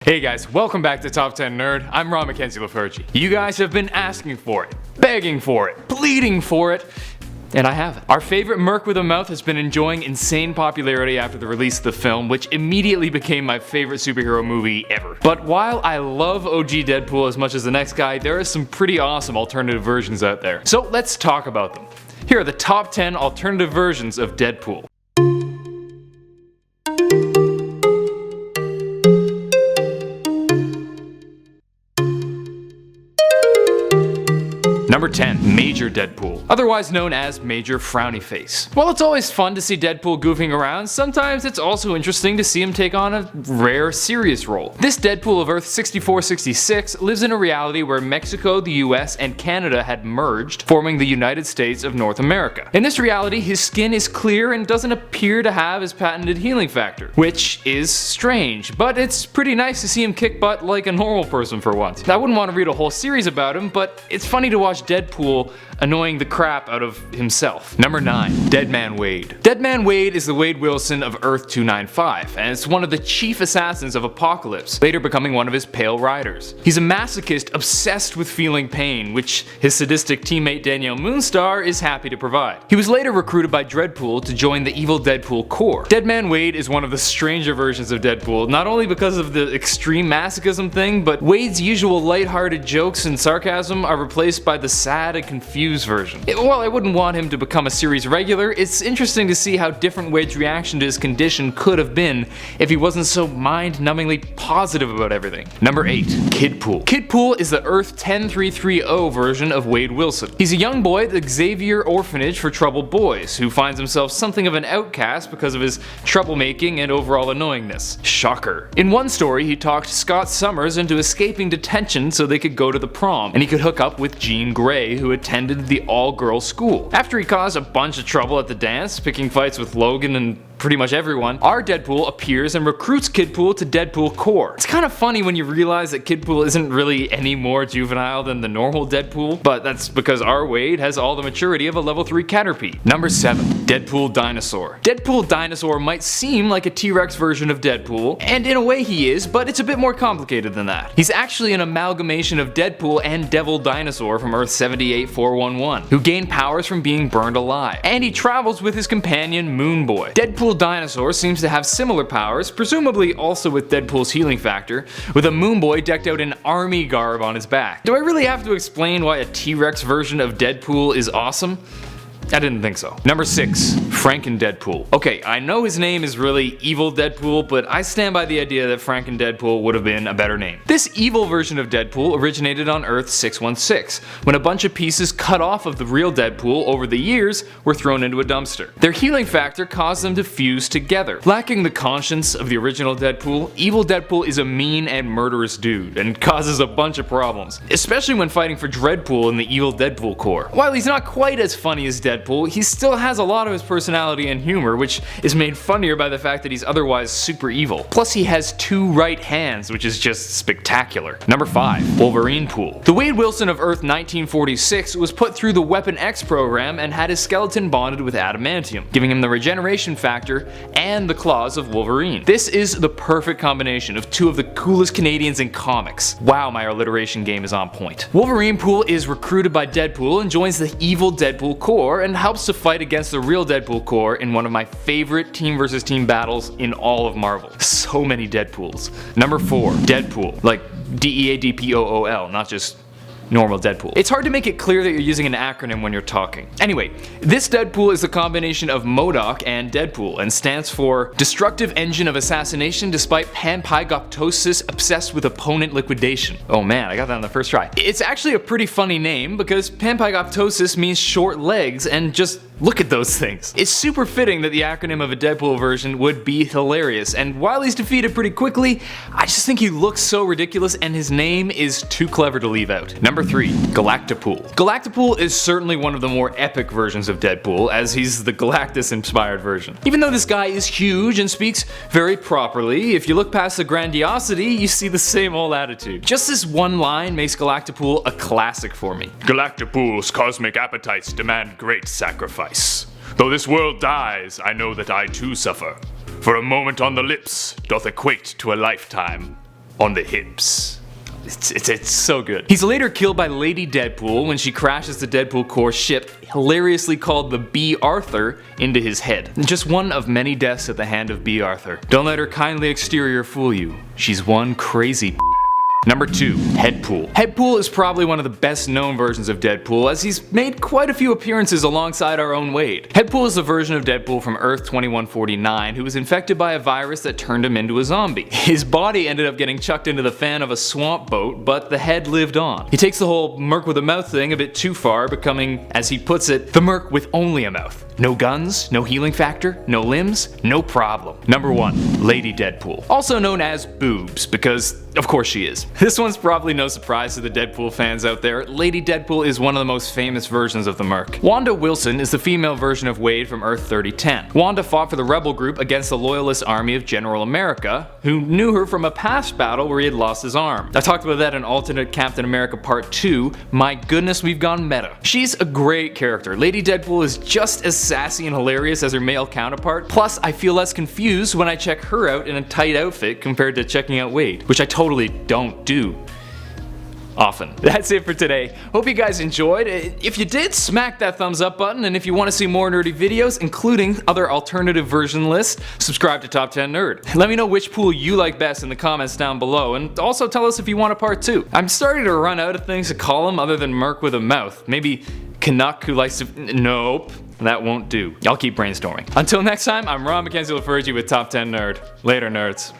Hey guys, welcome back to Top 10 Nerd. I'm Ron Mackenzie Lafergie. You guys have been asking for it, begging for it, pleading for it, and I have it. Our favorite merc with a mouth has been enjoying insane popularity after the release of the film, which immediately became my favorite superhero movie ever. But while I love OG Deadpool as much as the next guy, there are some pretty awesome alternative versions out there. So let's talk about them. Here are the top 10 alternative versions of Deadpool. Number 10. Major Deadpool, otherwise known as Major Frowny Face. While it's always fun to see Deadpool goofing around, sometimes it's also interesting to see him take on a rare, serious role. This Deadpool of Earth 6466 lives in a reality where Mexico, the US, and Canada had merged, forming the United States of North America. In this reality, his skin is clear and doesn't appear to have his patented healing factor, which is strange, but it's pretty nice to see him kick butt like a normal person for once. I wouldn't want to read a whole series about him, but it's funny to watch Deadpool annoying the crap out of himself. Number 9. Deadman Wade. Deadman Wade is the Wade Wilson of Earth 295, and it's one of the chief assassins of Apocalypse, later becoming one of his Pale Riders. He's a masochist obsessed with feeling pain, which his sadistic teammate Danielle Moonstar is happy to provide. He was later recruited by Dreadpool to join the evil Deadpool Corps. Deadman Wade is one of the stranger versions of Deadpool, not only because of the extreme masochism thing, but Wade's usual lighthearted jokes and sarcasm are replaced by the sad and confused version. While I wouldn't want him to become a series regular, it's interesting to see how different Wade's reaction to his condition could have been if he wasn't so mind-numbingly positive about everything. Number 8. Kidpool. Kidpool is the Earth 10330 version of Wade Wilson. He's a young boy at the Xavier Orphanage for Troubled Boys, who finds himself something of an outcast because of his troublemaking and overall annoyingness. Shocker. In one story, he talked Scott Summers into escaping detention so they could go to the prom, and he could hook up with Jean Grey, who attended the all-girls school. After he caused a bunch of trouble at the dance, picking fights with Logan and pretty much everyone, our Deadpool appears and recruits Kidpool to Deadpool Corps. It's kind of funny when you realize that Kidpool isn't really any more juvenile than the normal Deadpool, but that's because our Wade has all the maturity of a level 3 Caterpie. Number 7. Deadpool Dinosaur. Deadpool Dinosaur might seem like a T-Rex version of Deadpool, and in a way he is, but it's a bit more complicated than that. He's actually an amalgamation of Deadpool and Devil Dinosaur from Earth 78411, who gain powers from being burned alive, and he travels with his companion Moon Boy. Deadpool Dinosaur seems to have similar powers, presumably also with Deadpool's healing factor, with a Moon Boy decked out in army garb on his back. Do I really have to explain why a T-Rex version of Deadpool is awesome? I didn't think so. Number 6. Franken Deadpool. Okay, I know his name is really Evil Deadpool, but I stand by the idea that Franken Deadpool would have been a better name. This evil version of Deadpool originated on Earth 616, when a bunch of pieces cut off of the real Deadpool over the years were thrown into a dumpster. Their healing factor caused them to fuse together. Lacking the conscience of the original Deadpool, Evil Deadpool is a mean and murderous dude, and causes a bunch of problems, especially when fighting for Dreadpool in the evil Deadpool Corps. While he's not quite as funny as Deadpool, he still has a lot of his personality and humor, which is made funnier by the fact that he's otherwise super evil. Plus he has 2 right hands, which is just spectacular. Number 5. Wolverine Pool. The Wade Wilson of Earth 1946 was put through the Weapon X program and had his skeleton bonded with adamantium, giving him the regeneration factor and the claws of Wolverine. This is the perfect combination of 2 of the coolest Canadians in comics. Wow, my alliteration game is on point. Wolverine Pool is recruited by Deadpool and joins the evil Deadpool Corps and helps to fight against the real Deadpool Corps in one of my favorite team versus team battles in all of Marvel. So many Deadpools. Number 4. Deadpool. Like Deadpool, not just normal Deadpool. It's hard to make it clear that you're using an acronym when you're talking. Anyway, this Deadpool is the combination of MODOK and Deadpool and stands for Destructive Engine of Assassination Despite Panpygoptosis Obsessed with Opponent Liquidation. Oh man, I got that on the first try. It's actually a pretty funny name because Panpygoptosis means short legs, and just look at those things. It's super fitting that the acronym of a Deadpool version would be hilarious, and while he's defeated pretty quickly, I just think he looks so ridiculous and his name is too clever to leave out. Number 3. Galactipool. Galactipool is certainly one of the more epic versions of Deadpool, as he's the Galactus inspired version. Even though this guy is huge and speaks very properly, if you look past the grandiosity, you see the same old attitude. Just this one line makes Galactipool a classic for me. Galactipool's cosmic appetites demand great sacrifice. Though this world dies, I know that I too suffer. For a moment on the lips doth equate to a lifetime. on the hips. It's so good. He's later killed by Lady Deadpool when she crashes the Deadpool Corps ship, hilariously called the B. Arthur, into his head. Just one of many deaths at the hand of B. Arthur. Don't let her kindly exterior fool you. She's one crazy Number 2. Headpool. Headpool is probably one of the best known versions of Deadpool, as he's made quite a few appearances alongside our own Wade. Headpool is a version of Deadpool from Earth 2149 who was infected by a virus that turned him into a zombie. His body ended up getting chucked into the fan of a swamp boat, but the head lived on. He takes the whole merc with a mouth thing a bit too far, becoming, as he puts it, the merc with only a mouth. No guns, no healing factor, no limbs, no problem. Number 1. Lady Deadpool. Also known as Boobs, because of course she is. This one's probably no surprise to the Deadpool fans out there. Lady Deadpool is one of the most famous versions of the merc. Wanda Wilson is the female version of Wade from Earth 3010. Wanda fought for the rebel group against the loyalist army of General America, who knew her from a past battle where he had lost his arm. I talked about that in Alternate Captain America Part 2. My goodness, we've gone meta. She's a great character. Lady Deadpool is just as sassy and hilarious as her male counterpart. Plus, I feel less confused when I check her out in a tight outfit compared to checking out Wade, which I totally don't do often. That's it for today. Hope you guys enjoyed. If you did, smack that thumbs up button, and if you want to see more nerdy videos, including other alternative version lists, subscribe to Top 10 Nerd. Let me know which pool you like best in the comments down below, and also tell us if you want a part 2. I'm starting to run out of things to call him other than Merc with a mouth. Maybe Canuck who likes to... Nope. That won't do. I'll keep brainstorming. Until next time, I'm Ron McKenzie LaFergie with Top 10 Nerd. Later, nerds.